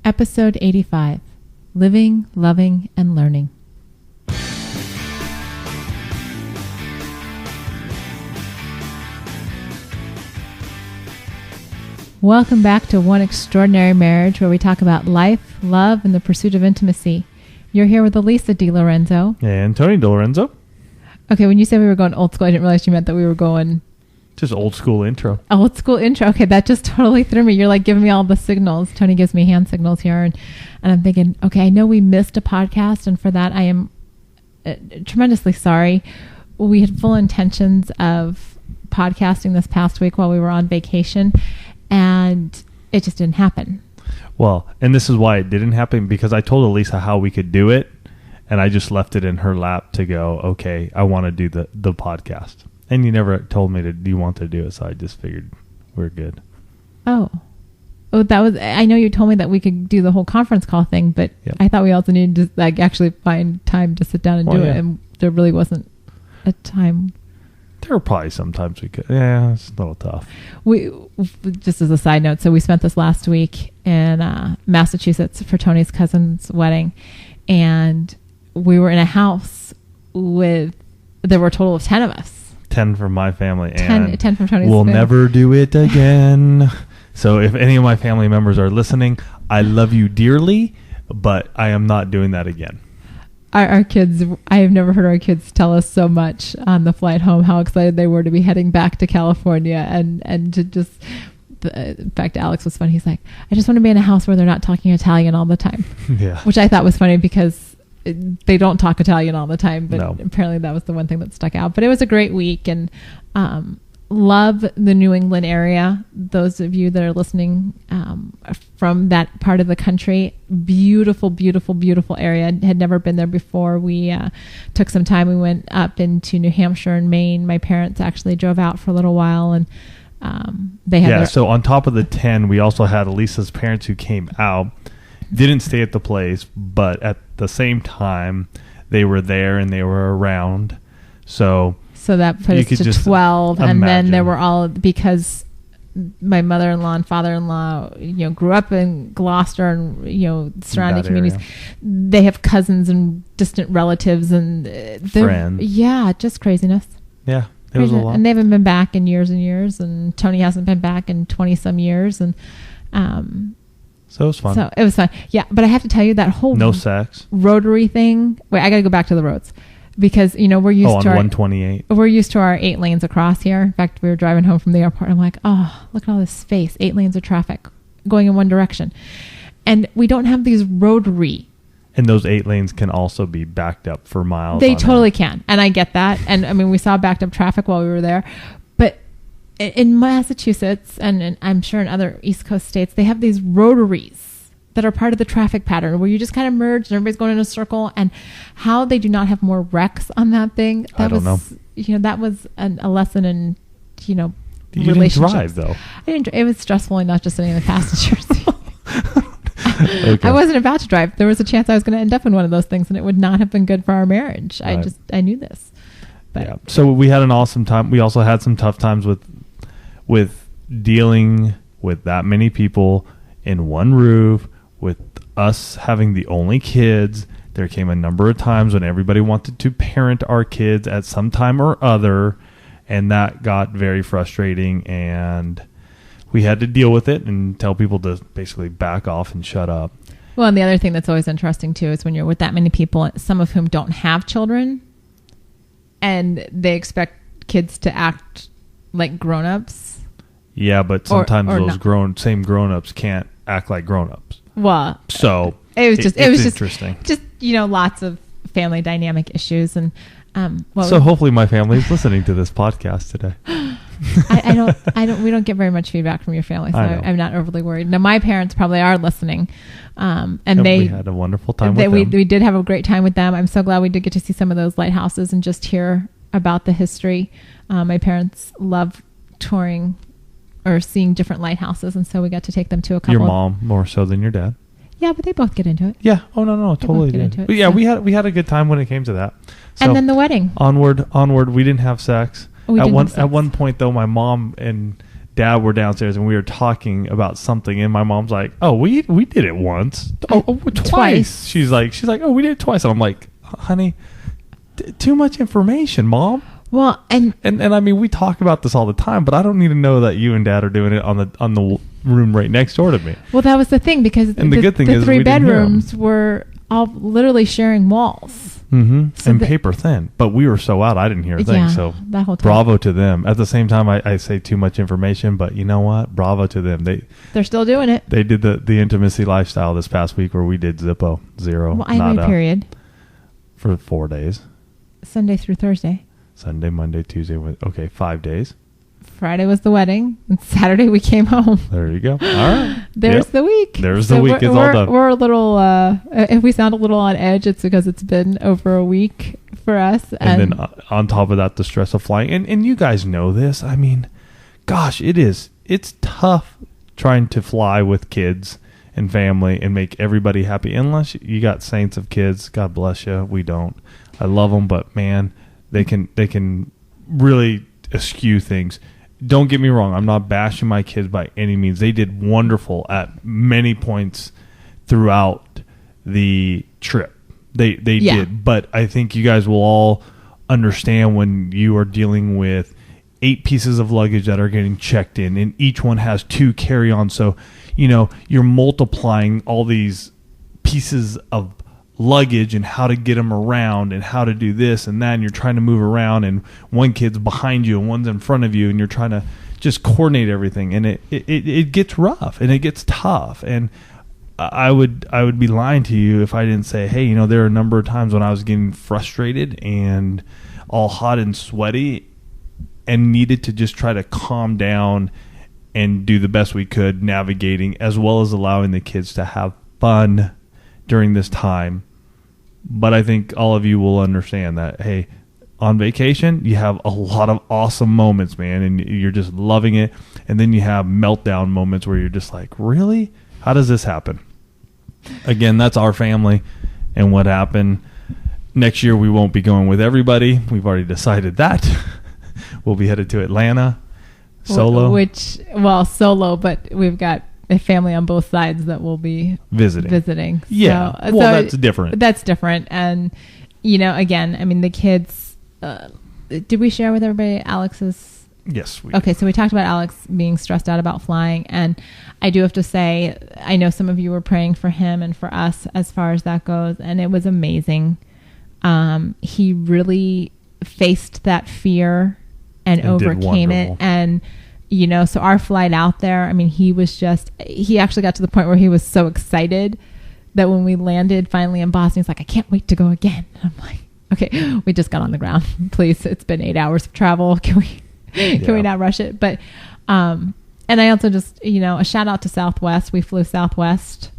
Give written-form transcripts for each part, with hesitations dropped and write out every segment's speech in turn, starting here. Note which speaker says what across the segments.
Speaker 1: Episode 85, Living, Loving, and Learning. Welcome back to One Extraordinary Marriage, where we talk about life, love, and the pursuit of intimacy. You're here with Alisa DiLorenzo.
Speaker 2: And Tony DiLorenzo.
Speaker 1: Okay, when you said we were going old school, I didn't realize you meant that we were going...
Speaker 2: Just old school intro.
Speaker 1: Old school intro. Okay, that just totally threw me. You're like giving me all the signals. Tony gives me hand signals here. And I'm thinking, okay, I know we missed a podcast. And for that, I am tremendously sorry. We had full intentions of podcasting this past week while we were on vacation. And it just didn't happen. Well,
Speaker 2: and this is why it didn't happen, because I told Alisa how we could do it. And I just left it in her lap to go, okay, I want to do the podcast. And you never told me that you want to do it, so I just figured we're good.
Speaker 1: Oh, that was. I know you told me that we could do the whole conference call thing, but yep. I thought we also needed to actually find time to sit down and do it, and there really wasn't a time.
Speaker 2: There were probably some times we could. Yeah, it's a little tough.
Speaker 1: We just as a side note, so we spent this last week in Massachusetts for Tony's cousin's wedding, and we were in a house there were a total of 10 of us.
Speaker 2: 10 from my family and
Speaker 1: 10 from Tony's
Speaker 2: we'll
Speaker 1: family.
Speaker 2: Never do it again. So if any of my family members are listening, I love you dearly, but I am not doing that again.
Speaker 1: Our kids, I have never heard our kids tell us so much on the flight home how excited they were to be heading back to California and to just, in fact, Alex was funny. He's like, I just want to be in a house where they're not talking Italian all the time.
Speaker 2: Yeah.
Speaker 1: Which I thought was funny because they don't talk Italian all the time, but apparently that was the one thing that stuck out. But it was a great week, and love the New England area. Those of you that are listening from that part of the country, beautiful, beautiful, beautiful area. Had never been there before. We took some time. We went up into New Hampshire and Maine. My parents actually drove out for a little while, and they had
Speaker 2: so on top of the 10, we also had Elisa's parents who came out. Didn't stay at the place, but at the same time, they were there and they were around. So
Speaker 1: that put us to 12. And then there were all, because my mother-in-law and father-in-law, grew up in Gloucester and, surrounding communities. They have cousins and distant relatives and
Speaker 2: friends.
Speaker 1: Yeah, just craziness.
Speaker 2: Yeah, it was a lot.
Speaker 1: And they haven't been back in years and years. And Tony hasn't been back in 20-some years. And,
Speaker 2: so it was fun.
Speaker 1: So it was fun. Yeah. But I have to tell you that whole
Speaker 2: no sex
Speaker 1: rotary thing. Wait, I got to go back to the roads because, we're used to
Speaker 2: on 128.
Speaker 1: We're used to our 8 lanes across here. In fact, we were driving home from the airport. I'm like, oh, look at all this space, 8 lanes of traffic going in one direction. And we don't have these rotary.
Speaker 2: And those 8 lanes can also be backed up for miles.
Speaker 1: They totally can. And I get that. And I mean, we saw backed up traffic while we were there, but in Massachusetts, and I'm sure in other East Coast states, they have these rotaries that are part of the traffic pattern where you just kind of merge and everybody's going in a circle. And how they do not have more wrecks on that thing,
Speaker 2: I don't know.
Speaker 1: That was a lesson in,
Speaker 2: you
Speaker 1: relationships.
Speaker 2: Didn't drive, though.
Speaker 1: It was stressful enough just sitting in the passenger seat.
Speaker 2: Okay.
Speaker 1: I wasn't about to drive. There was a chance I was going to end up in one of those things, and it would not have been good for our marriage. Right. I knew this. But
Speaker 2: yeah. So we had an awesome time. We also had some tough times with dealing with that many people in one roof, with us having the only kids. There came a number of times when everybody wanted to parent our kids at some time or other, and that got very frustrating, and we had to deal with it and tell people to basically back off and shut up.
Speaker 1: Well, and the other thing that's always interesting too is when you're with that many people, some of whom don't have children, and they expect kids to act like grown-ups.
Speaker 2: Yeah, but sometimes those same grown-ups can't act like grown-ups.
Speaker 1: Well,
Speaker 2: so
Speaker 1: it was just
Speaker 2: interesting.
Speaker 1: Just lots of family dynamic issues, and
Speaker 2: so hopefully my family is listening to this podcast today.
Speaker 1: We don't get very much feedback from your family, so I'm not overly worried. Now my parents probably are listening, and we
Speaker 2: had a wonderful time with them.
Speaker 1: We did have a great time with them. I'm so glad we did get to see some of those lighthouses and just hear about the history. My parents love touring or seeing different lighthouses, and so we got to take them to a couple.
Speaker 2: Your mom more so than your dad.
Speaker 1: Yeah, but they both get into it.
Speaker 2: Yeah. Oh no, totally did. But yeah, we had a good time when it came to that. So
Speaker 1: and then the wedding.
Speaker 2: Onward. We didn't have sex.
Speaker 1: At
Speaker 2: one point though, my mom and Dad were downstairs and we were talking about something, and my mom's like, "Oh, we did it once. Twice." She's like, "Oh, we did it twice." And I'm like, "Honey, too much information, Mom."
Speaker 1: Well, and
Speaker 2: I mean, we talk about this all the time, but I don't need to know that you and Dad are doing it on the room right next door to me.
Speaker 1: Well, that was the thing, because the good thing is 3 bedrooms were all literally sharing walls.
Speaker 2: Mm-hmm. So and paper thin, but we were so out, I didn't hear a thing. Yeah, so
Speaker 1: that whole time.
Speaker 2: Bravo to them. At the same time, I say too much information, but you know what? Bravo to them. They're
Speaker 1: still doing it.
Speaker 2: They did the intimacy lifestyle this past week, where we did Zippo, 0.
Speaker 1: Well, I wait period
Speaker 2: for 4 days.
Speaker 1: Sunday through Thursday.
Speaker 2: Sunday, Monday, Tuesday. Okay, 5 days.
Speaker 1: Friday was the wedding, and Saturday we came home.
Speaker 2: There you go. All right.
Speaker 1: There's the week.
Speaker 2: There's the week. It's all done.
Speaker 1: We're a little, if we sound a little on edge, it's because it's been over a week for us.
Speaker 2: And then on top of that, the stress of flying. And you guys know this. I mean, gosh, it's tough trying to fly with kids and family and make everybody happy. Unless you got saints of kids. God bless you. We don't. I love them, but man, they can really eschew things. Don't get me wrong. I'm not bashing my kids by any means. They did wonderful at many points throughout the trip. They did. But I think you guys will all understand when you are dealing with 8 pieces of luggage that are getting checked in, and each one has 2 carry-ons. So, you're multiplying all these pieces of luggage and how to get them around and how to do this and that, and you're trying to move around, and one kid's behind you and one's in front of you, and you're trying to just coordinate everything, and it gets rough and it gets tough. And I would be lying to you if I didn't say, hey, there are a number of times when I was getting frustrated and all hot and sweaty and needed to just try to calm down and do the best we could navigating, as well as allowing the kids to have fun during this time. But I think all of you will understand that, hey, on vacation, you have a lot of awesome moments, man, and you're just loving it. And then you have meltdown moments where you're just like, really? How does this happen? Again, that's our family and what happened. Next year, we won't be going with everybody. We've already decided that. We'll be headed to Atlanta solo.
Speaker 1: Solo, but we've got a family on both sides that will be visiting.
Speaker 2: Yeah. So that's different.
Speaker 1: That's different. And, again, I mean, the kids, did we share with everybody Alex's?
Speaker 2: Yes.
Speaker 1: Okay. So we talked about Alex being stressed out about flying. And I do have to say, I know some of you were praying for him and for us as far as that goes. And it was amazing. He really faced that fear and overcame it. And, so our flight out there, I mean, he actually got to the point where he was so excited that when we landed finally in Boston, he's like, I can't wait to go again. And I'm like, okay, we just got on the ground. Please, it's been 8 hours of travel. Can we not rush it? But, and I also just, a shout out to Southwest. We flew Southwest,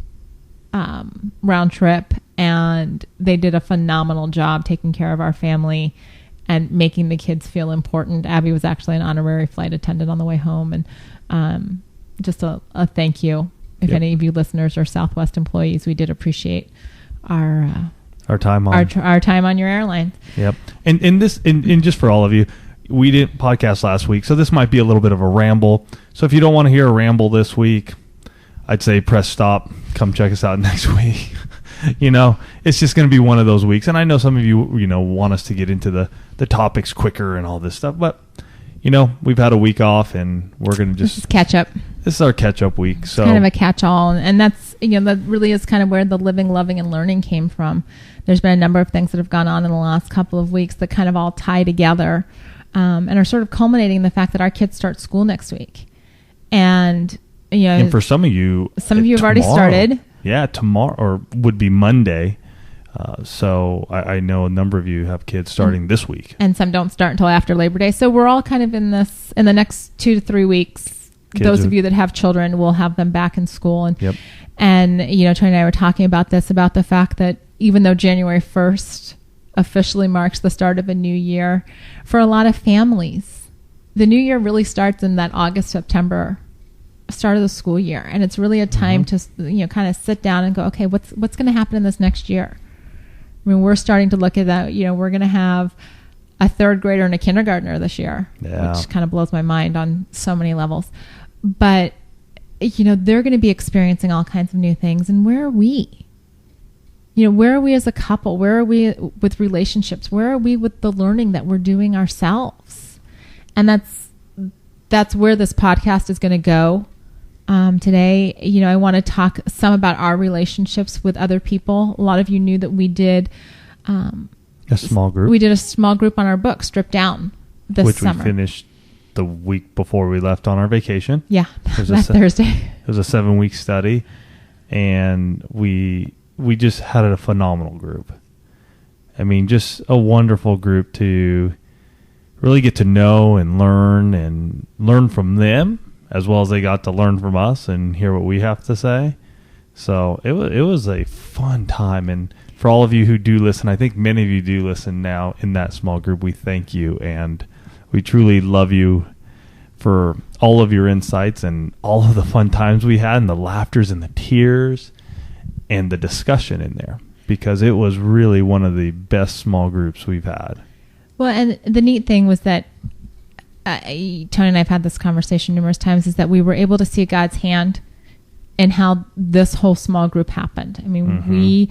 Speaker 1: round trip, and they did a phenomenal job taking care of our family and making the kids feel important. Abby was actually an honorary flight attendant on the way home. And just a thank you. If any of you listeners are Southwest employees, we did appreciate our time on our time on your airline.
Speaker 2: Yep. And just for all of you, we didn't podcast last week, so this might be a little bit of a ramble. So if you don't want to hear a ramble this week, I'd say press stop. Come check us out next week. It's just going to be one of those weeks. And I know some of you, want us to get into the topics quicker and all this stuff. But, we've had a week off and we're going to just...
Speaker 1: This is catch up.
Speaker 2: This is our catch up week. So
Speaker 1: kind of a catch all. And that's, that really is kind of where the living, loving, and learning came from. There's been a number of things that have gone on in the last couple of weeks that kind of all tie together and are sort of culminating in the fact that our kids start school next week. And,
Speaker 2: and for some of you
Speaker 1: have already started.
Speaker 2: Yeah, tomorrow, or would be Monday. So I know a number of you have kids starting this week. And some don't start until after Labor Day. So we're all kind of in the next 2 to 3 weeks. Those of you that have children will have them back in school. And, and Tony and I were talking about the fact that even though January 1st officially marks the start of a new year, for a lot of families, the new year really starts in that August, September start of the school year. And it's really a time to, kind of sit down and go, okay, what's going to happen in this next year? I mean, we're starting to look at that, we're going to have
Speaker 1: a third grader and a kindergartner this year,
Speaker 2: yeah.
Speaker 1: which kind of blows my mind on so many levels. But, you know, they're going to be experiencing all kinds of new things. And where are we? You know, where are we as a couple? Where are we with relationships? Where are we with the learning that we're doing ourselves? And that's where this podcast is going to go. Today, you know, I want to talk some about our relationships with other people. A lot of you knew that we did
Speaker 2: a small group.
Speaker 1: We did a small group on our book, Stripped Down, this summer.
Speaker 2: Which we finished the week before we left on our vacation.
Speaker 1: Yeah, that Thursday.
Speaker 2: It was a 7-week study, and we just had a phenomenal group. I mean, just a wonderful group to really get to know and learn from them, as well as they got to learn from us and hear what we have to say. So it was a fun time. And for all of you who do listen, I think many of you do listen now in that small group, we thank you. And we truly love you for all of your insights and all of the fun times we had and the laughters and the tears and the discussion in there, because it was really one of the best small groups we've had.
Speaker 1: Well, and the neat thing was that Tony and I have had this conversation numerous times, is that we were able to see God's hand in how this whole small group happened. I mean, we,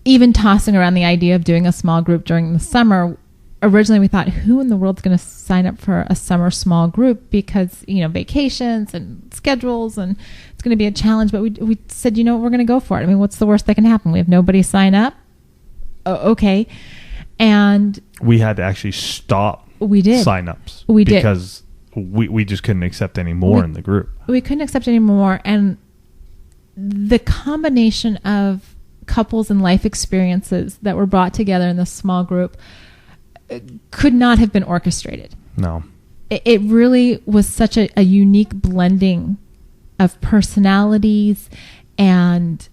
Speaker 1: even tossing around the idea of doing a small group during the summer, originally we thought, who in the world's going to sign up for a summer small group? Because, you know, vacations and schedules, and it's going to be a challenge. But we said, you know, we're going to go for it. I mean, what's the worst that can happen? We have nobody sign up. Okay. And
Speaker 2: we had to actually stop sign-ups.
Speaker 1: We did.
Speaker 2: Because we just couldn't accept any more in the group.
Speaker 1: We couldn't accept any more. And the combination of couples and life experiences that were brought together in this small group could not have been orchestrated.
Speaker 2: No.
Speaker 1: It really was such a unique blending of personalities and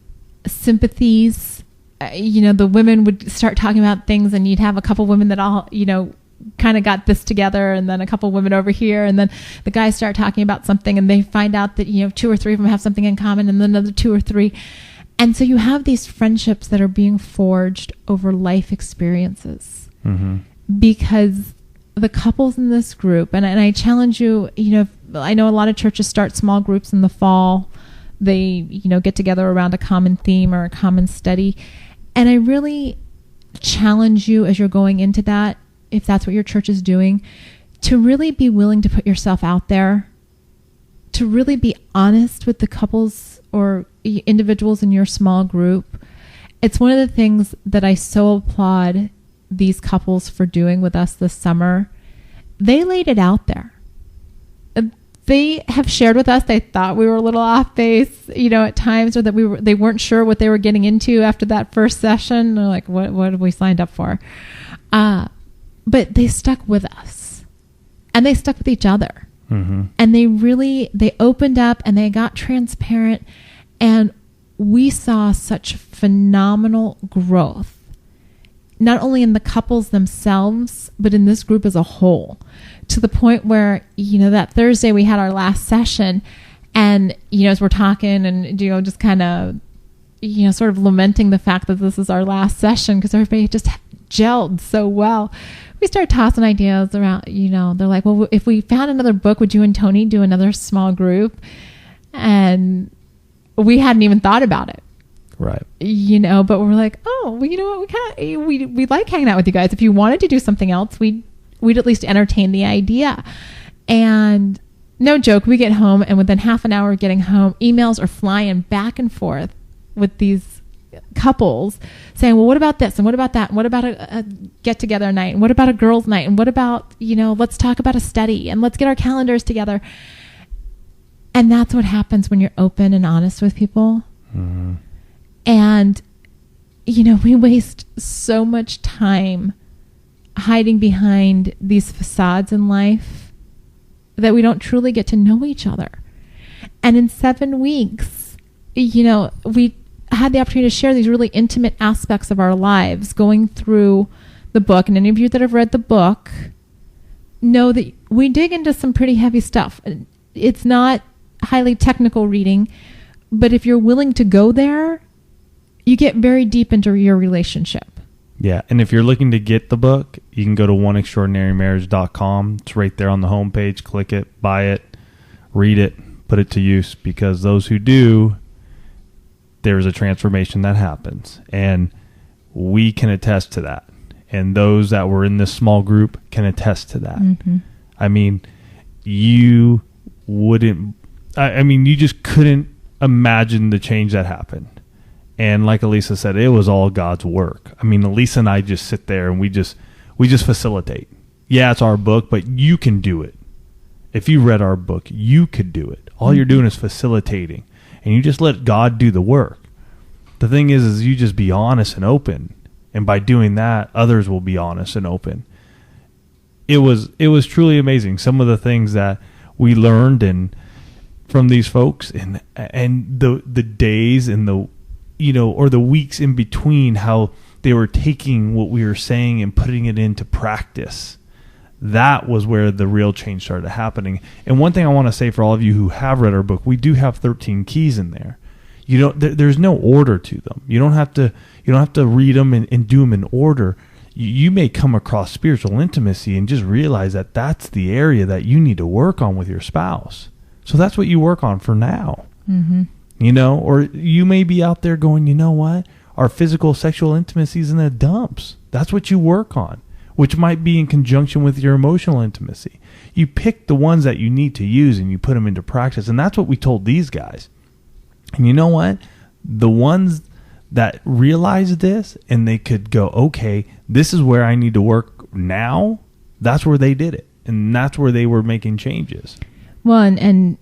Speaker 1: sympathies. You know, the women would start talking about things, and you'd have a couple women that all, you know, kind of got this together, and then a couple women over here, and then the guys start talking about something, and they find out that, you know, 2 or 3 of them have something in common, and then another 2 or 3. And so you have these friendships that are being forged over life experiences. Because the couples in this group, and I challenge you, you know, I know a lot of churches start small groups in the fall. They, you know, get together around a common theme or a common study. And I really challenge you, as you're going into that, if that's what your church is doing, to really be willing to put yourself out there, to really be honest with the couples or individuals in your small group. It's one of the things that I so applaud these couples for doing with us this summer. They laid it out there. They have shared with us they thought we were a little off base, you know, at times, or that they weren't sure what they were getting into after that first session. They're like, what have we signed up for? But they stuck with us, and they stuck with each other. And they opened up, and they got transparent, and we saw such phenomenal growth, not only in the couples themselves, but in this group as a whole, to the point where, you know, that Thursday we had our last session, and, you know, as we're talking and, you know, just kind of, you know, sort of lamenting the fact that this is our last session because everybody just gelled so well. We start tossing ideas around, you know, they're like, well, if we found another book, would you and Tony do another small group? And we hadn't even thought about it.
Speaker 2: Right.
Speaker 1: You know, but we're like, oh, well, you know what, we like hanging out with you guys. If you wanted to do something else, we'd at least entertain the idea. And no joke, we get home, and within half an hour of getting home, emails are flying back and forth with these couples saying, well, what about this? And what about that? And what about a get together night? And what about a girls' night? And what about, you know, let's talk about a study, and let's get our calendars together. And that's what happens when you're open and honest with people. And, you know, we waste so much time hiding behind these facades in life that we don't truly get to know each other. And in 7 weeks, you know, we had the opportunity to share these really intimate aspects of our lives going through the book. And any of you that have read the book know that we dig into some pretty heavy stuff. It's not highly technical reading, but if you're willing to go there, you get very deep into your relationship.
Speaker 2: Yeah, and if you're looking to get the book, you can go to oneextraordinarymarriage.com. It's right there on the homepage. Click it, buy it, read it, put it to use, because those who do, there's a transformation that happens. And we can attest to that. And those that were in this small group can attest to that. Mm-hmm. I mean, you just couldn't imagine the change that happened. And like Alisa said, it was all God's work. I mean, Alisa and I just sit there and we just facilitate. Yeah, it's our book, but you can do it. If you read our book, you could do it. All you're doing is facilitating, and you just let God do the work. The thing is you just be honest and open, and by doing that, others will be honest and open. It was truly amazing. Some of the things that we learned from these folks, and the days and the or the weeks in between, how they were taking what we were saying and putting it into practice. That was where the real change started happening. And one thing I want to say for all of you who have read our book, we do have 13 keys in there. There's no order to them. You don't have to read them and do them in order. You may come across spiritual intimacy and just realize that that's the area that you need to work on with your spouse. So that's what you work on for now. Mm-hmm. Or you may be out there going, you know what? Our physical sexual intimacy is in the dumps. That's what you work on, which might be in conjunction with your emotional intimacy. You pick the ones that you need to use and you put them into practice. And that's what we told these guys. And you know what? The ones that realized this and they could go, okay, this is where I need to work now. That's where they did it. And that's where they were making changes.
Speaker 1: Well, and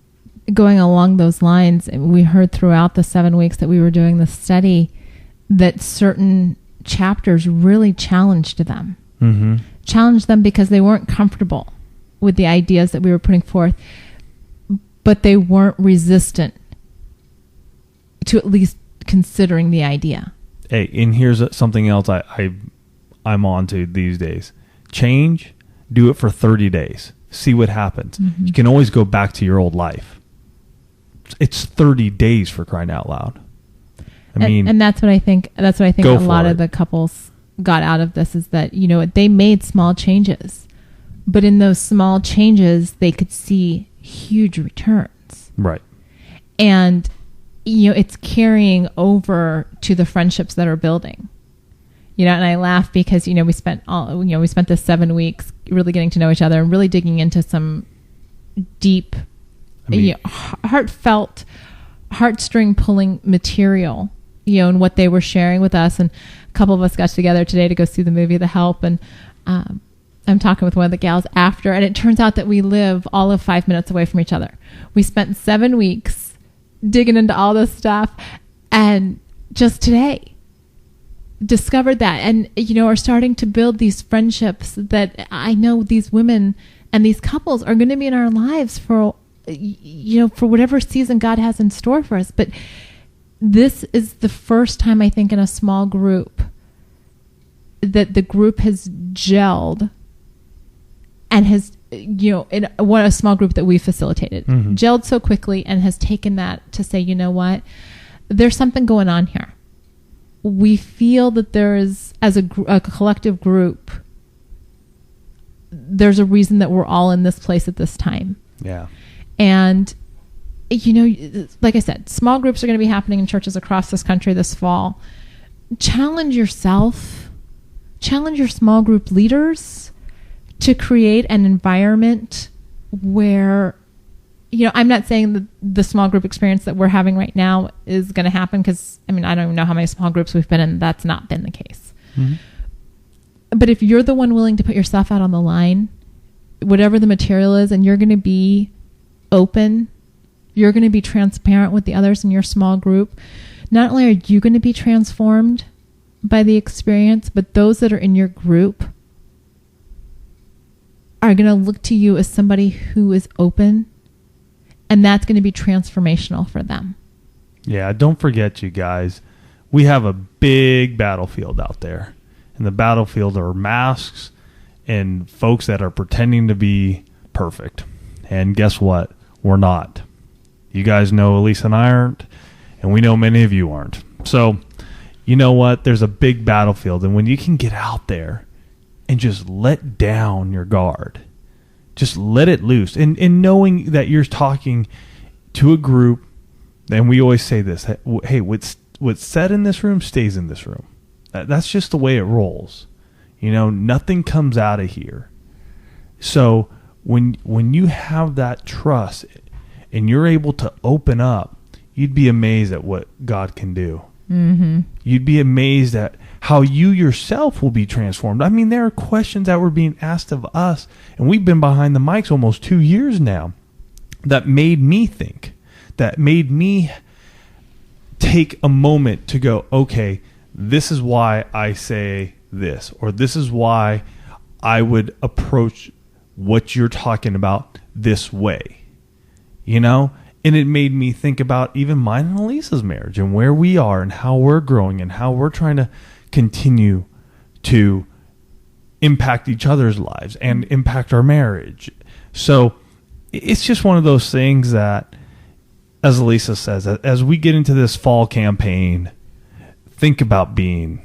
Speaker 1: going along those lines, we heard throughout the 7 weeks that we were doing the study that certain chapters really challenged them. Mm-hmm. Challenged them because they weren't comfortable with the ideas that we were putting forth, but they weren't resistant to at least considering the idea.
Speaker 2: Hey, and here's something else I'm on to these days. Change, do it for 30 days. See what happens. Mm-hmm. You can always go back to your old life. It's 30 days, for crying out loud. I mean,
Speaker 1: and that's what I think. That's what I think a lot of the couples got out of this is that, they made small changes, but in those small changes, they could see huge returns.
Speaker 2: Right.
Speaker 1: And, it's carrying over to the friendships that are building. And I laugh because, we spent this 7 weeks really getting to know each other and really digging into some deep, heartfelt, heartstring pulling material, and what they were sharing with us. And a couple of us got together today to go see the movie The Help. And I'm talking with one of the gals after, and it turns out that we live all of 5 minutes away from each other. We spent 7 weeks digging into all this stuff, and just today discovered that, and are starting to build these friendships that I know these women and these couples are going to be in our lives for for whatever season God has in store for us. But this is the first time, I think, in a small group that the group has gelled and has, in a small group that we facilitated, mm-hmm. gelled so quickly and has taken that to say, you know what, there's something going on here. We feel that there is, as a collective group, there's a reason that we're all in this place at this time.
Speaker 2: Yeah.
Speaker 1: And, like I said, small groups are going to be happening in churches across this country this fall. Challenge yourself, challenge your small group leaders to create an environment where, I'm not saying that the small group experience that we're having right now is going to happen, because, I don't even know how many small groups we've been in. That's not been the case. Mm-hmm. But if you're the one willing to put yourself out on the line, whatever the material is, and you're going to be open, you're going to be transparent with the others in your small group, not only are you going to be transformed by the experience, but those that are in your group are going to look to you as somebody who is open, and that's going to be transformational for them.
Speaker 2: Yeah, don't forget, you guys, we have a big battlefield out there. And the battlefield are masks and folks that are pretending to be perfect. And guess what? We're not. You guys know Alisa and I aren't, and we know many of you aren't. So you know what? There's a big battlefield. And when you can get out there and just let down your guard, just let it loose. And knowing that you're talking to a group, and we always say this, hey, what's said in this room stays in this room. That's just the way it rolls. You know, nothing comes out of here. So when you have that trust and you're able to open up, you'd be amazed at what God can do. Mm-hmm. You'd be amazed at how you yourself will be transformed. I mean, there are questions that were being asked of us, and we've been behind the mics almost 2 years now, that made me think, that made me take a moment to go, okay, this is why I say this, or this is why I would approach what you're talking about this way, you know? And it made me think about even mine and Alisa's marriage and where we are and how we're growing and how we're trying to continue to impact each other's lives and impact our marriage. So it's just one of those things that, as Alisa says, as we get into this fall campaign, think about being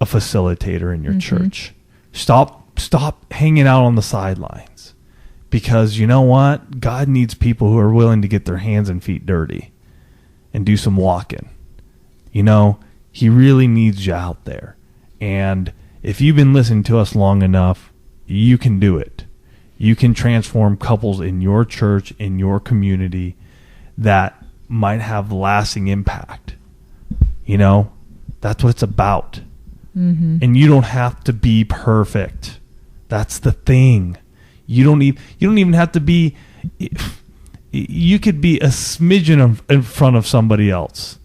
Speaker 2: a facilitator in your church. Stop hanging out on the sidelines, because you know what? God needs people who are willing to get their hands and feet dirty and do some walking. You know, he really needs you out there. And if you've been listening to us long enough, you can do it. You can transform couples in your church, in your community, that might have lasting impact. You know, that's what it's about. Mm-hmm. And you don't have to be perfect. That's the thing. You don't even have to be. You could be a smidgen in front of somebody else,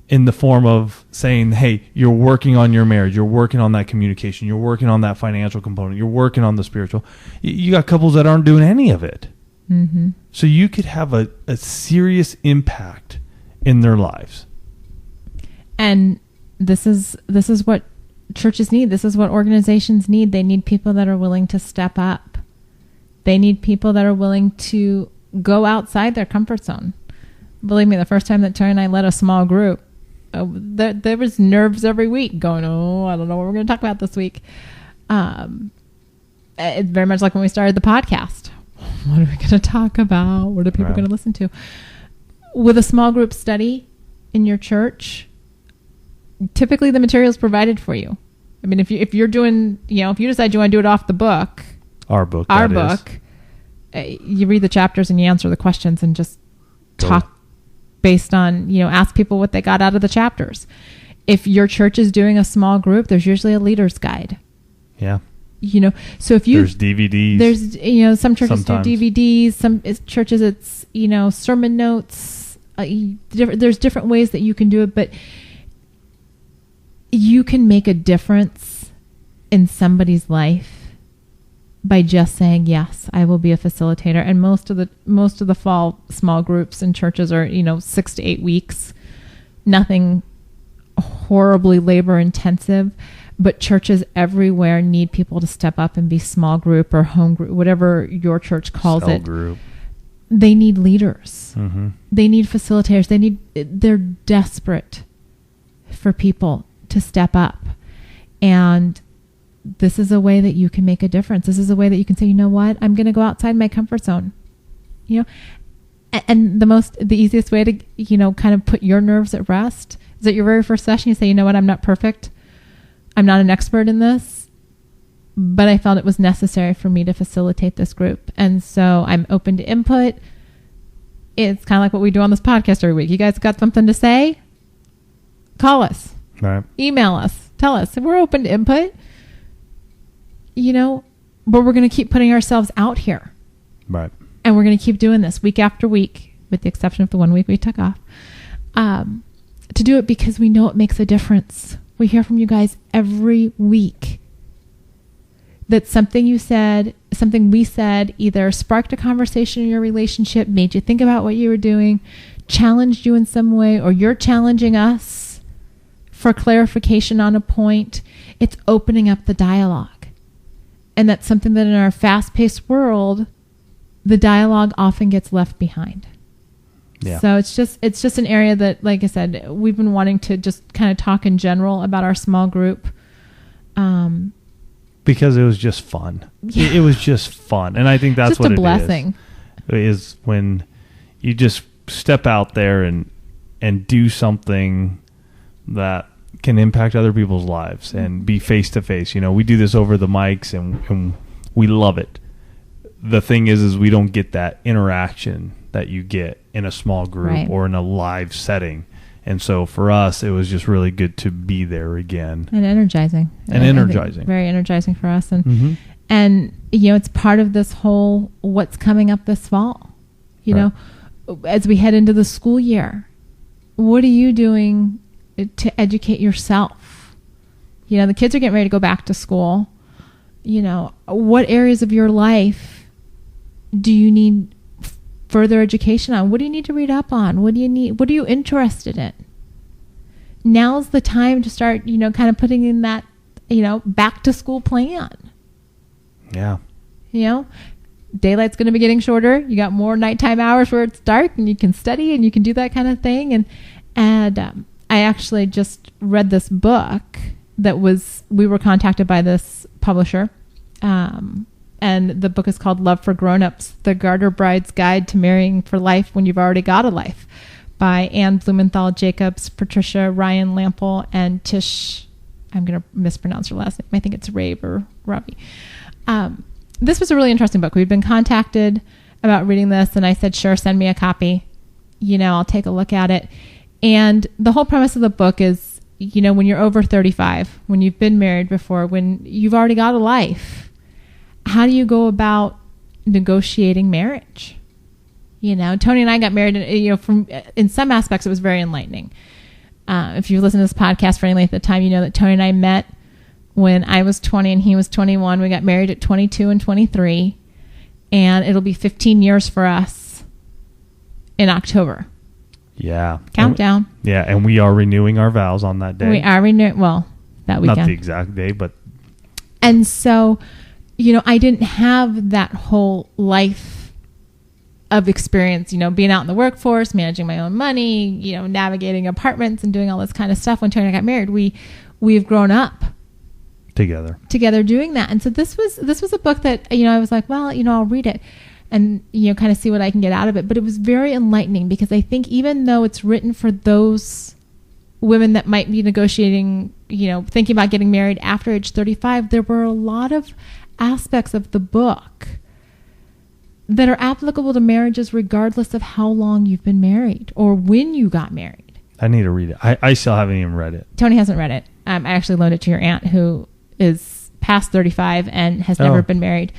Speaker 2: in the form of saying, "Hey, you're working on your marriage. You're working on that communication. You're working on that financial component. You're working on the spiritual." You got couples that aren't doing any of it. Mm-hmm. So you could have a serious impact in their lives.
Speaker 1: And this is what churches need. This is what organizations need. They need people that are willing to step up. They need people that are willing to go outside their comfort zone. Believe me, the first time that Terry and I led a small group, there was nerves every week going, I don't know what we're going to talk about this week. It's very much like when we started the podcast. What are we going to talk about? What are people going to listen to? With a small group study in your church, typically the material is provided for you. I mean, if you're doing, if you decide you want to do it off the book, our book, you read the chapters and you answer the questions and just talk based on, ask people what they got out of the chapters. If your church is doing a small group, there's usually a leader's guide.
Speaker 2: Yeah.
Speaker 1: So if
Speaker 2: there's DVDs,
Speaker 1: there's, some churches
Speaker 2: sometimes
Speaker 1: do DVDs, some churches it's, sermon notes, there's different ways that you can do it, but you can make a difference in somebody's life by just saying, yes, I will be a facilitator. And most of the fall small groups in churches are, 6 to 8 weeks, nothing horribly labor intensive, but churches everywhere need people to step up and be small group or home group, whatever your church calls
Speaker 2: Cell
Speaker 1: it.
Speaker 2: Group.
Speaker 1: They need leaders.
Speaker 2: Mm-hmm.
Speaker 1: They need facilitators. They're desperate for people to step up. And this is a way that you can make a difference. This is a way that you can say, you know what? I'm going to go outside my comfort zone. And the easiest way to, kind of put your nerves at rest is at your very first session, you say, you know what? I'm not perfect. I'm not an expert in this, but I felt it was necessary for me to facilitate this group. And so I'm open to input. It's kind of like what we do on this podcast every week. You guys got something to say? Call us.
Speaker 2: Right.
Speaker 1: Email us. Tell us. We're open to input. But we're going to keep putting ourselves out here.
Speaker 2: Right.
Speaker 1: And we're going to keep doing this week after week, with the exception of the 1 week we took off, to do it because we know it makes a difference. We hear from you guys every week that something you said, something we said, either sparked a conversation in your relationship, made you think about what you were doing, challenged you in some way, or you're challenging us for clarification on a point. It's opening up the dialogue. And that's something that in our fast-paced world, the dialogue often gets left behind.
Speaker 2: Yeah.
Speaker 1: So it's just an area that, like I said, we've been wanting to just kind of talk in general about our small group.
Speaker 2: Because it was just fun.
Speaker 1: Yeah.
Speaker 2: It was just fun. And I think that's
Speaker 1: just
Speaker 2: what
Speaker 1: a
Speaker 2: it
Speaker 1: blessing.
Speaker 2: Is when you just step out there and do something that can impact other people's lives and be face to face. You know, we do this over the mics and we love it. The thing is we don't get that interaction that you get in a small group
Speaker 1: right.
Speaker 2: or in a live setting. And so for us, it was just really good to be there again.
Speaker 1: And energizing. Very energizing for us. And, and, you know, it's part of this whole what's coming up this fall. You know, as we head into the school year, what are you doing to educate yourself? You know, the kids are getting ready to go back to school. You know, what areas of your life do you need further education on? What do you need to read up on? What are you interested in? Now's the time to start, you know, kind of putting in that, you know, back to school plan.
Speaker 2: Yeah.
Speaker 1: You know, daylight's going to be getting shorter. You got more nighttime hours where it's dark and you can study and you can do that kind of thing. And I actually just read this book we were contacted by this publisher. And the book is called Love for Grown-Ups, The Garter Brides Guide to Marrying for Life When You've Already Got a Life, by Anne Blumenthal Jacobs, Patricia Ryan Lample, and Tish, I'm going to mispronounce her last name. I think it's Rave or Robbie. This was a really interesting book. We've been contacted about reading this, and I said, sure, send me a copy. You know, I'll take a look at it. And the whole premise of the book is, you know, when you're over 35, when you've been married before, when you've already got a life, how do you go about negotiating marriage? You know, Tony and I got married, you know, in some aspects, it was very enlightening. If you listen to this podcast for any length of time, you know that Tony and I met when I was 20 and he was 21. We got married at 22 and 23, and it'll be 15 years for us in October.
Speaker 2: Yeah.
Speaker 1: Countdown.
Speaker 2: And we are renewing our vows on that day.
Speaker 1: We are renewing, that weekend.
Speaker 2: Not the exact day, but.
Speaker 1: And so, you know, I didn't have that whole life of experience, you know, being out in the workforce, managing my own money, you know, navigating apartments and doing all this kind of stuff. When Tony and I got married, we've grown up together doing that. And so this was a book that, you know, I was like, well, you know, I'll read it and, you know, kind of see what I can get out of it. But it was very enlightening because I think even though it's written for those women that might be negotiating, you know, thinking about getting married after age 35, there were a lot of aspects of the book that are applicable to marriages regardless of how long you've been married or when you got married. I
Speaker 2: need to read it. I still haven't even read it.
Speaker 1: Tony hasn't read it. I actually loaned it to your aunt who is past 35 and has never been married,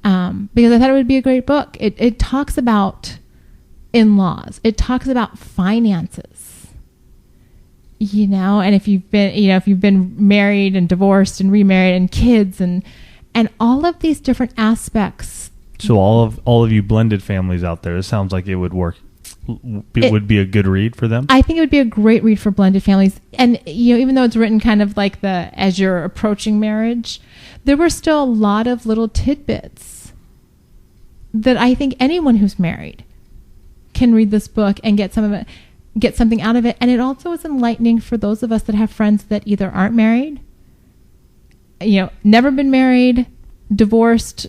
Speaker 1: because I thought it would be a great book. It talks about in-laws. It talks about finances. You know, and if you've been married and divorced and remarried and kids and all of these different aspects.
Speaker 2: So all of you blended families out there, it sounds like it would work. It would be a good read for them.
Speaker 1: I think it would be a great read for blended families. And, you know, even though it's written kind of like as you're approaching marriage, there were still a lot of little tidbits that I think anyone who's married can read this book and get something out of it. And it also is enlightening for those of us that have friends that either aren't married, you know, never been married, divorced,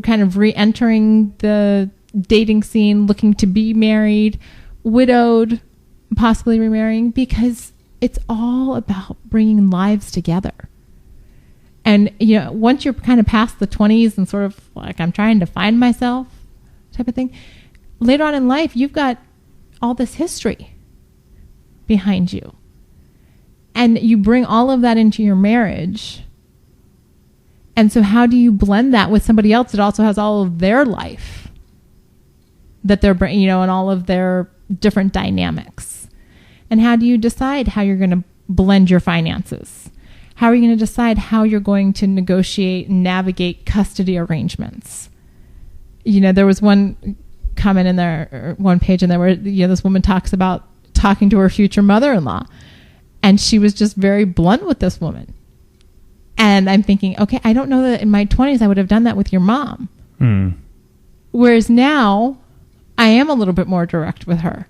Speaker 1: kind of re-entering the dating scene, looking to be married, widowed, possibly remarrying, because it's all about bringing lives together. And, you know, once you're kind of past the 20s and sort of like, I'm trying to find myself type of thing, later on in life, you've got all this history behind you. And you bring all of that into your marriage. And so how do you blend that with somebody else that also has all of their life that they're bringing, you know, and all of their different dynamics? And how do you decide how you're going to blend your finances? How are you going to decide how you're going to negotiate and navigate custody arrangements? You know, there was one comment in there, or one page in there where, you know, this woman talks about talking to her future mother-in-law, and she was just very blunt with this woman. And I'm thinking, okay, I don't know that in my 20s I would have done that with your mom. Whereas now I am a little bit more direct with her.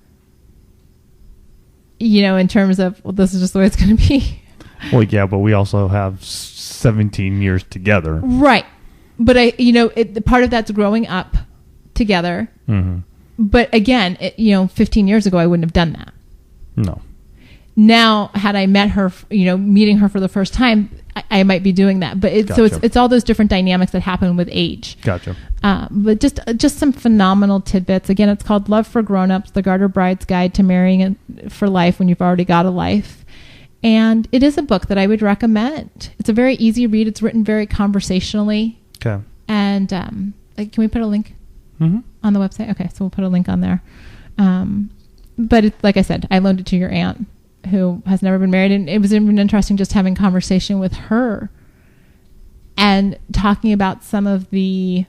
Speaker 1: in terms of, well, this is just the way it's going to be.
Speaker 2: Well, yeah, but we also have 17 years together.
Speaker 1: Right. But part of that's growing up together. Mm-hmm. But again, 15 years ago, I wouldn't have done that.
Speaker 2: No.
Speaker 1: Now, had I met her, meeting her for the first time, I might be doing that. But
Speaker 2: Gotcha.
Speaker 1: So it's all those different dynamics that happen with age.
Speaker 2: Gotcha.
Speaker 1: But just some phenomenal tidbits. Again, it's called Love for Grown-Ups, the Garter Brides Guide to Marrying for Life When You've Already Got a Life. And it is a book that I would recommend. It's a very easy read. It's written very conversationally.
Speaker 2: Okay.
Speaker 1: And can we put a link on the website? Okay, so we'll put a link on there. But it's, like I said, I loaned it to your aunt who has never been married. And it was even interesting just having conversation with her and talking about some of the...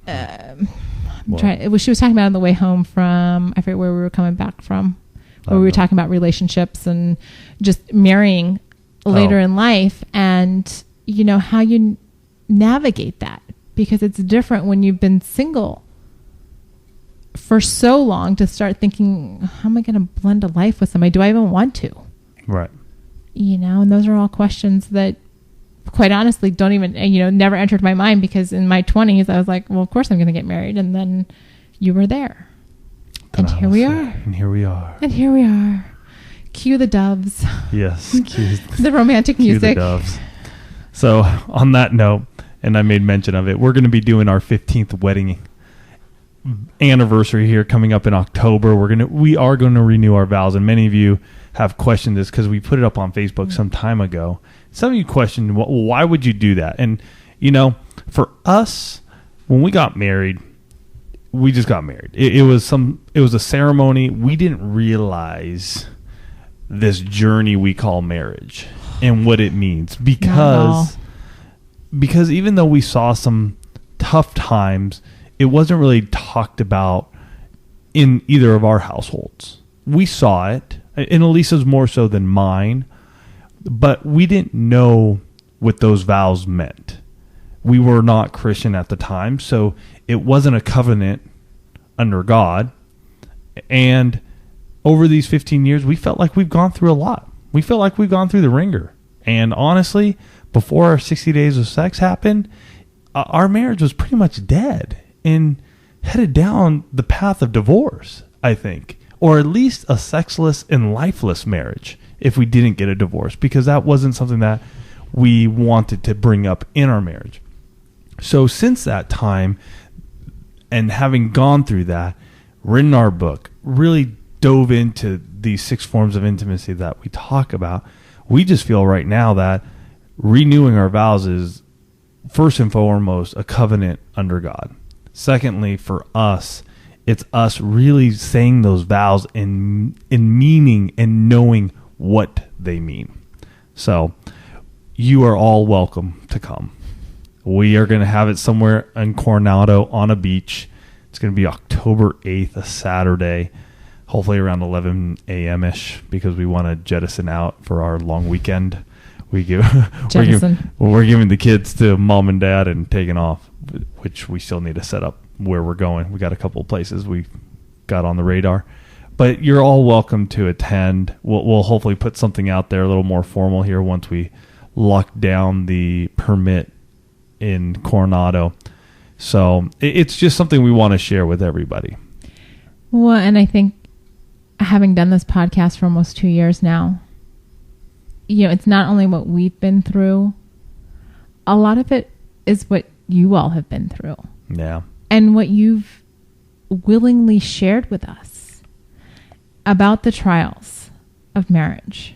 Speaker 1: she was talking about on the way home from, I forget where we were coming back from, where we were talking about relationships and just marrying later in life and, how you navigate that, because it's different when you've been single for so long to start thinking, how am I going to blend a life with somebody? Do I even want to?
Speaker 2: Right.
Speaker 1: And those are all questions that, quite honestly, don't even, never entered my mind, because in my 20s, I was like, well, of course I'm going to get married. And then you were there. And here we are.
Speaker 2: And here we are.
Speaker 1: And here we are. Cue the doves.
Speaker 2: Yes. Cue
Speaker 1: the romantic music.
Speaker 2: Cue the doves. So on that note, and I made mention of it, we're going to be doing our 15th wedding anniversary here coming up in October. We are going to renew our vows, and many of you have questioned this because we put it up on Facebook some time ago. Some of you questioned, well, why would you do that? And for us, when we got married, we just got married. It was a ceremony. We didn't realize this journey we call marriage and what it means, because even though we saw some tough times, it wasn't really talked about in either of our households. We saw it, and Alisa's more so than mine, but we didn't know what those vows meant. We were not Christian at the time, so it wasn't a covenant under God. And over these 15 years, we felt like we've gone through a lot. We felt like we've gone through the ringer. And honestly, before our 60 days of sex happened, our marriage was pretty much dead and headed down the path of divorce, I think. Or at least a sexless and lifeless marriage if we didn't get a divorce, because that wasn't something that we wanted to bring up in our marriage. So since that time, and having gone through that, written our book, really dove into these 6 forms of intimacy that we talk about, we just feel right now that renewing our vows is first and foremost a covenant under God. Secondly, for us, it's us really saying those vows in meaning and knowing what they mean. So you are all welcome to come. We are going to have it somewhere in Coronado on a beach. It's going to be October 8th, a Saturday, hopefully around 11 a.m.-ish, because we want to jettison out for our long weekend. We're giving the kids to mom and dad and taking off, which we still need to set up where we're going. We got a couple of places we got on the radar. But you're all welcome to attend. We'll hopefully put something out there a little more formal here once we lock down the permit in Coronado. So it's just something we want to share with everybody.
Speaker 1: Well, and I think having done this podcast for almost 2 years now, it's not only what we've been through, a lot of it is what you all have been through.
Speaker 2: Yeah.
Speaker 1: And what you've willingly shared with us about the trials of marriage.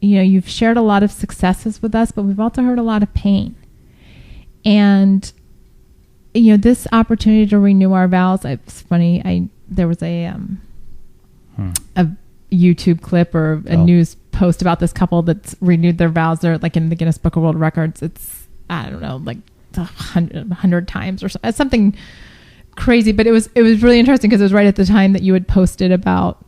Speaker 1: You've shared a lot of successes with us, but we've also heard a lot of pain. And, this opportunity to renew our vows, it's funny, there was a YouTube clip or a news post about this couple that's renewed their vows. They're like in the Guinness Book of World Records. It's, I don't know, like 100 times or something crazy. But it was really interesting because it was right at the time that you had posted about,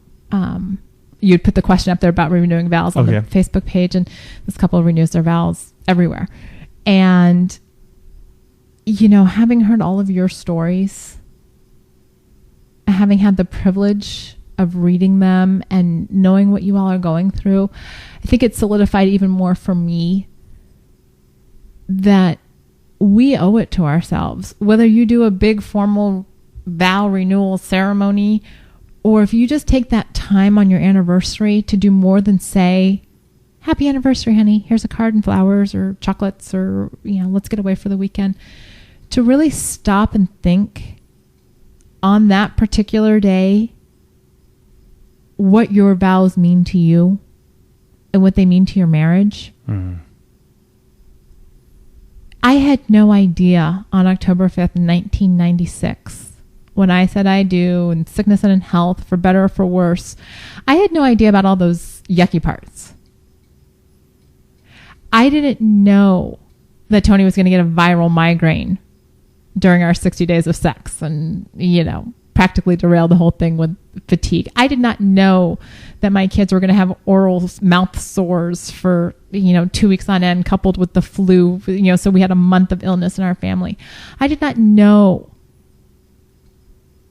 Speaker 1: you'd put the question up there about renewing vows on the Facebook page, and this couple renews their vows everywhere. And, having heard all of your stories, having had the privilege of reading them and knowing what you all are going through, I think it solidified even more for me that we owe it to ourselves. Whether you do a big formal vow renewal ceremony, or if you just take that time on your anniversary to do more than say, happy anniversary, honey, here's a card and flowers or chocolates, or, let's get away for the weekend. To really stop and think on that particular day what your vows mean to you and what they mean to your marriage. Mm. I had no idea on October 5th, 1996, when I said I do, in sickness and in health, for better or for worse. I had no idea about all those yucky parts. I didn't know that Tony was going to get a viral migraine during our 60 days of sex and, practically derail the whole thing with fatigue. I did not know that my kids were going to have oral mouth sores for, 2 weeks on end, coupled with the flu, so we had a month of illness in our family. I did not know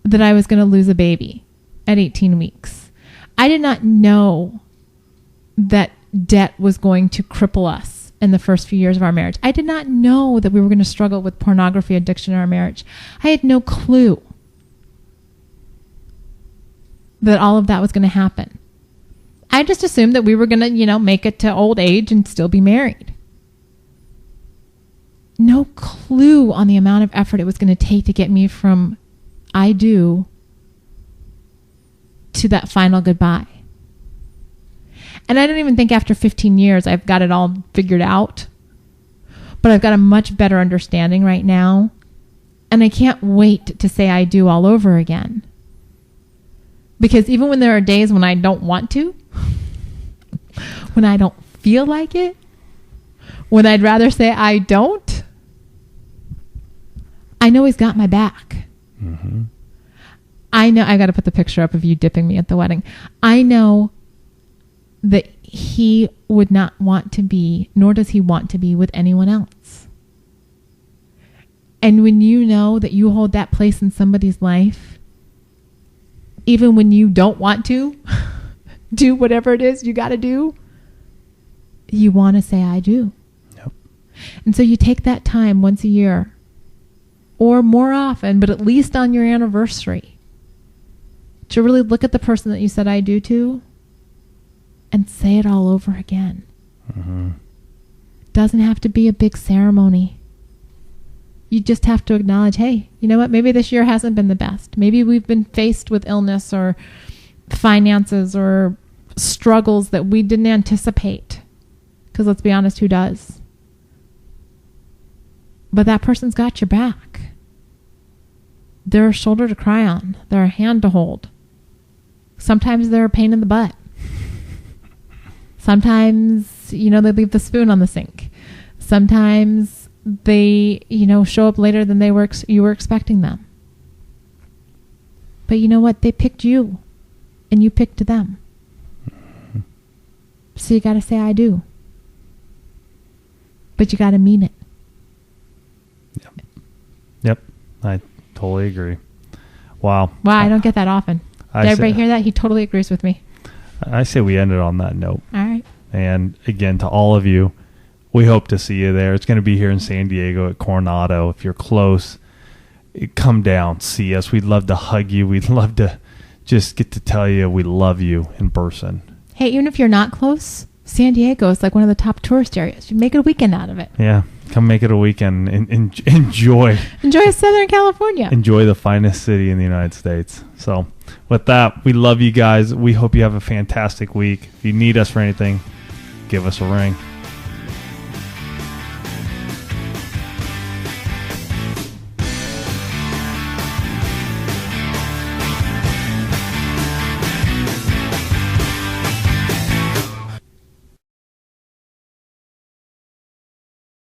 Speaker 1: that I was going to lose a baby at 18 weeks. I did not know that debt was going to cripple us in the first few years of our marriage. I did not know that we were going to struggle with pornography addiction in our marriage. I had no clue that all of that was going to happen. I just assumed that we were going to, make it to old age and still be married. No clue on the amount of effort it was going to take to get me from I do to that final goodbye. And I don't even think after 15 years I've got it all figured out. But I've got a much better understanding right now. And I can't wait to say I do all over again. Because even when there are days when I don't want to, when I don't feel like it, when I'd rather say I don't, I know he's got my back. Mm-hmm. I know, I got to put the picture up of you dipping me at the wedding. I know that he would not want to be, nor does he want to be, with anyone else. And when you know that you hold that place in somebody's life, even when you don't want to do whatever it is you got to do, you want to say, I do. Yep. And so you take that time once a year, or more often, but at least on your anniversary, to really look at the person that you said I do to and say it all over again. Mm-hmm. Doesn't have to be a big ceremony. You just have to acknowledge, hey, you know what? Maybe this year hasn't been the best. Maybe we've been faced with illness or finances or struggles that we didn't anticipate. Because let's be honest, who does? But that person's got your back. They're a shoulder to cry on. They're a hand to hold. Sometimes they're a pain in the butt. Sometimes, they leave the spoon on the sink. Sometimes they, show up later than you were expecting them. But you know what? They picked you, and you picked them. Mm-hmm. So you got to say, I do. But you got to mean it.
Speaker 2: Yep. I totally agree. Wow.
Speaker 1: Wow, I don't get that often. Did everybody hear that? He totally agrees with me.
Speaker 2: I say we ended on that note.
Speaker 1: All right.
Speaker 2: And again, to all of you, we hope to see you there. It's going to be here in San Diego at Coronado. If you're close, come down, see us. We'd love to hug you. We'd love to just get to tell you we love you in person.
Speaker 1: Hey, even if you're not close, San Diego is like one of the top tourist areas. You make it a weekend out of it.
Speaker 2: Yeah. Come make it a weekend and enjoy.
Speaker 1: Enjoy Southern California.
Speaker 2: Enjoy the finest city in the United States. So with that, we love you guys. We hope you have a fantastic week. If you need us for anything, give us a ring.